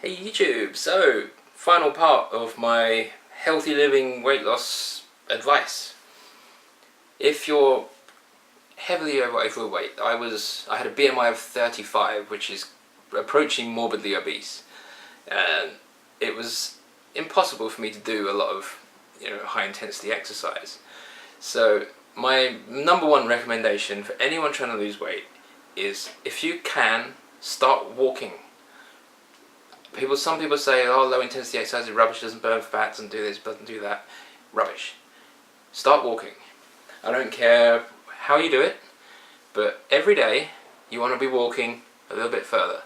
Hey YouTube, so final part of my healthy living weight loss advice. If you're heavily overweight, I had a BMI of 35, which is approaching morbidly obese, and it was impossible for me to do a lot of high intensity exercise. So my number one recommendation for anyone trying to lose weight is, if you can, start walking. Some people say, oh, low intensity exercise is rubbish, doesn't burn fat, doesn't do this, doesn't do that. Rubbish. Start walking. I don't care how you do it, but every day you want to be walking a little bit further.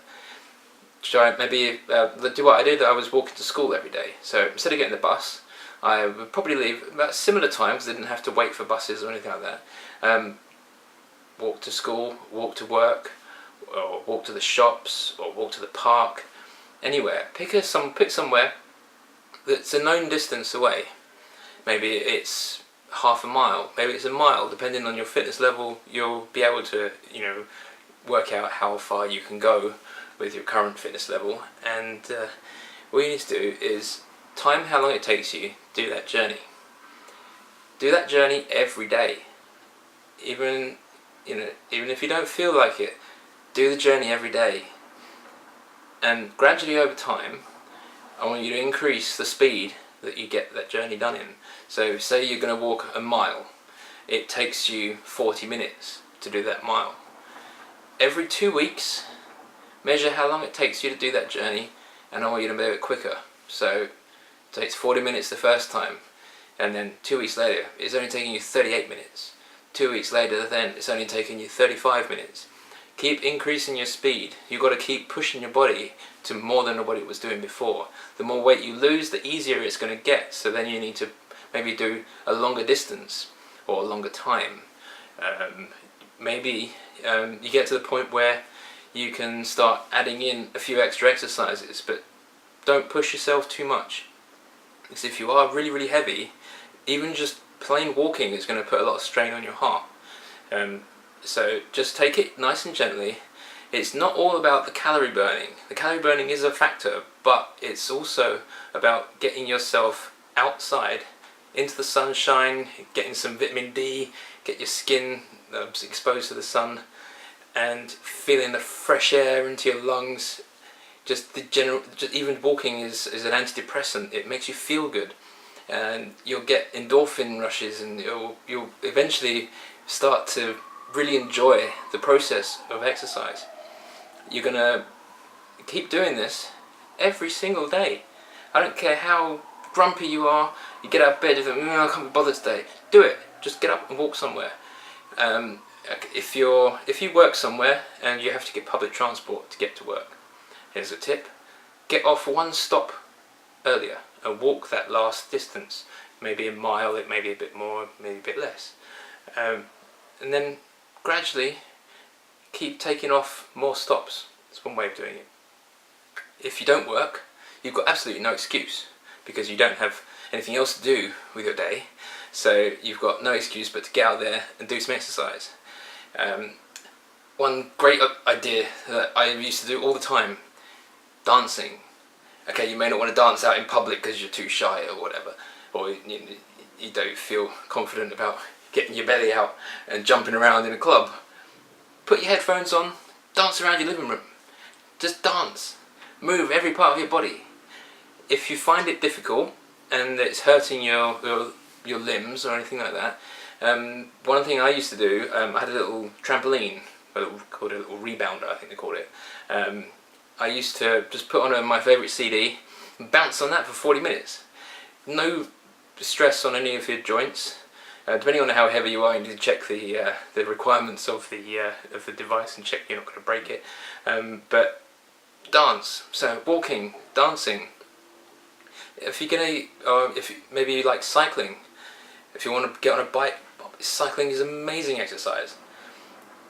Try maybe do what I did. I was walking to school every day. So instead of getting the bus, I would probably leave about similar times. I didn't have to wait for buses or anything like that. Walk to school, walk to work, or walk to the shops, or walk to the park. Anywhere. Pick somewhere that's a known distance away. Maybe it's half a mile, maybe it's a mile. Depending on your fitness level, you'll be able to work out how far you can go with your current fitness level. And what you need to do is time how long it takes you to do that journey. Do that journey every day. Even if you don't feel like it, do the journey every day. And gradually over time, I want you to increase the speed that you get that journey done in. So say you're going to walk a mile, it takes you 40 minutes to do that mile. Every 2 weeks, measure how long it takes you to do that journey, and I want you to do it quicker. So it takes 40 minutes the first time, and then 2 weeks later, it's only taking you 38 minutes. 2 weeks later, then it's only taking you 35 minutes. Keep increasing your speed. You've got to keep pushing your body to more than what it was doing before. The more weight you lose, the easier it's going to get. So then you need to maybe do a longer distance or a longer time. Maybe you get to the point where you can start adding in a few extra exercises, but don't push yourself too much. Because if you are really, really heavy, even just plain walking is going to put a lot of strain on your heart. So just take it nice and gently. It's not all about the calorie burning. The calorie burning is a factor, but it's also about getting yourself outside into the sunshine, getting some vitamin D, get your skin exposed to the sun, and feeling the fresh air into your lungs. Just even walking is an antidepressant. It makes you feel good, and you'll get endorphin rushes, and you'll eventually start to really enjoy the process of exercise. You're gonna keep doing this every single day. I don't care how grumpy you are. You get out of bed, you think, I can't be bothered today. Do it. Just get up and walk somewhere. If you work somewhere and you have to get public transport to get to work, here's a tip: get off one stop earlier and walk that last distance. Maybe a mile, it may be a bit more, maybe a bit less, and then gradually keep taking off more stops. That's one way of doing it. If you don't work, you've got absolutely no excuse, because you don't have anything else to do with your day. So you've got no excuse but to get out there and do some exercise. One great idea that I used to do all the time: dancing. Okay, you may not want to dance out in public because you're too shy or whatever, or you don't feel confident about getting your belly out and jumping around in a club. Put your headphones on, dance around your living room. Just dance. Move every part of your body. If you find it difficult and it's hurting your limbs or anything like that, one thing I used to do, I had a little trampoline, called a little rebounder, I think they called it. I used to just put on my favourite CD and bounce on that for 40 minutes. No stress on any of your joints. Depending on how heavy you are, you need to check the requirements of the device and check you're not going to break it. But dance. So walking, dancing. If you're gonna, maybe you like cycling. If you want to get on a bike, cycling is amazing exercise.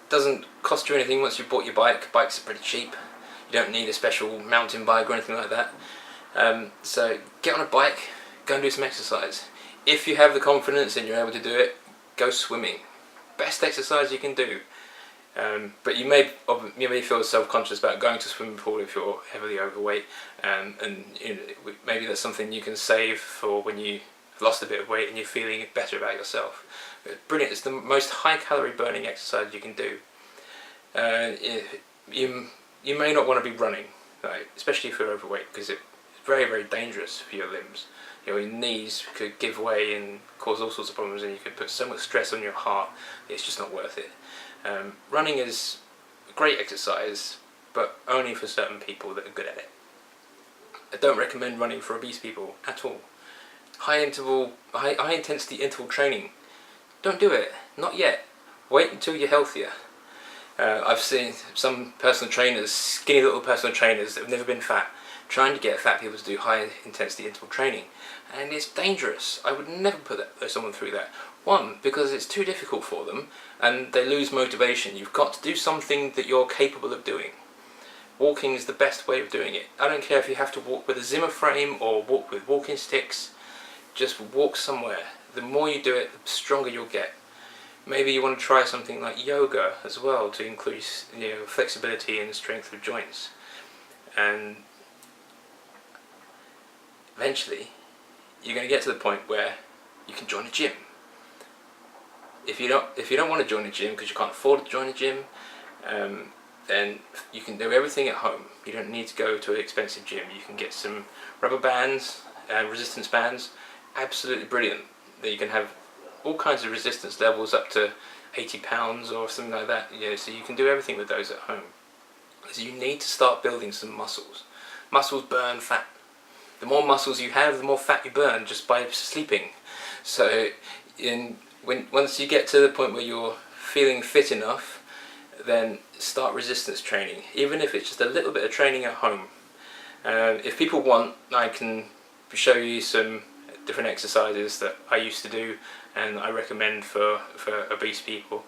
Doesn't cost you anything once you've bought your bike. Bikes are pretty cheap. You don't need a special mountain bike or anything like that. So get on a bike, go and do some exercise. If you have the confidence and you're able to do it, go swimming. Best exercise you can do. But you may feel self-conscious about going to a swimming pool if you're heavily overweight, and maybe that's something you can save for when you've lost a bit of weight and you're feeling better about yourself. But it's brilliant. It's the most high-calorie burning exercise you can do. You may not want to be running, especially if you're overweight, because it's very, very dangerous for your limbs. Your knees could give way and cause all sorts of problems, and you could put so much stress on your heart. It's just not worth it. Running is a great exercise, but only for certain people that are good at it. I don't recommend running for obese people at all. High intensity interval training, don't do it. Not yet. Wait until you're healthier. I've seen some personal trainers, skinny little personal trainers that have never been fat, trying to get fat people to do high intensity interval training, and it's dangerous. I would never put someone through that. One, because it's too difficult for them and they lose motivation. You've got to do something that you're capable of doing. Walking is the best way of doing it. I don't care if you have to walk with a Zimmer frame or walk with walking sticks, just walk somewhere. The more you do it, the stronger you'll get. Maybe you want to try something like yoga as well to increase flexibility and strength of joints. And eventually you're going to get to the point where you can join a gym. If you don't want to join a gym because you can't afford to join a gym, then you can do everything at home. You don't need to go to an expensive gym. You can get some rubber bands, resistance bands, absolutely brilliant. That you can have all kinds of resistance levels up to 80 pounds or something like that. So you can do everything with those at home. So you need to start building some muscles. Muscles burn fat. The more muscles you have, the more fat you burn just by sleeping. So once you get to the point where you're feeling fit enough, then start resistance training, even if it's just a little bit of training at home. If people want, I can show you some different exercises that I used to do and I recommend for obese people.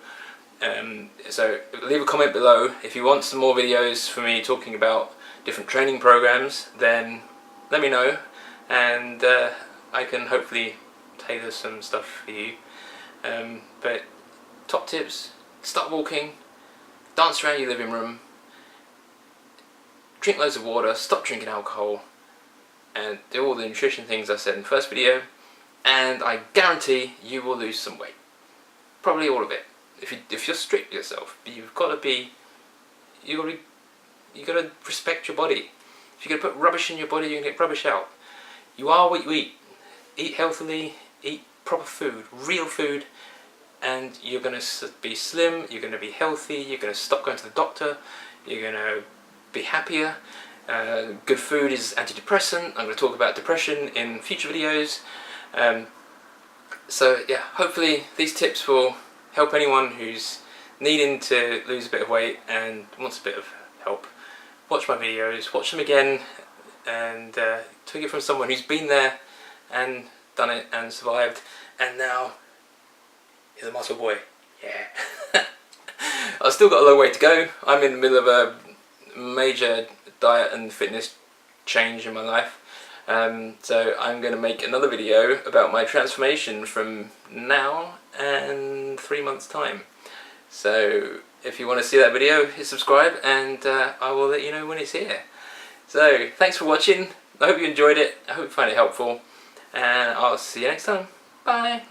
So leave a comment below. If you want some more videos for me talking about different training programs, then let me know, and I can hopefully tailor some stuff for you. But top tips: start walking, dance around your living room, drink loads of water, stop drinking alcohol, and do all the nutrition things I said in the first video, and I guarantee you will lose some weight. Probably all of it. If you're strict with yourself, you've got to respect your body. If you're going to put rubbish in your body, you're going to get rubbish out. You are what you eat. Eat healthily, eat proper food, real food, and you're going to be slim, you're going to be healthy, you're going to stop going to the doctor, you're going to be happier. Good food is antidepressant. I'm going to talk about depression in future videos. So yeah, hopefully these tips will help anyone who's needing to lose a bit of weight and wants a bit of help. Watch my videos, watch them again, and take it from someone who's been there and done it and survived, and now is a muscle boy. Yeah. I've still got a long way to go. I'm in the middle of a major diet and fitness change in my life. So I'm going to make another video about my transformation from now and 3 months time. So if you want to see that video, hit subscribe, and I will let you know when it's here. So thanks for watching. I hope you enjoyed it. I hope you find it helpful, and I'll see you next time. Bye.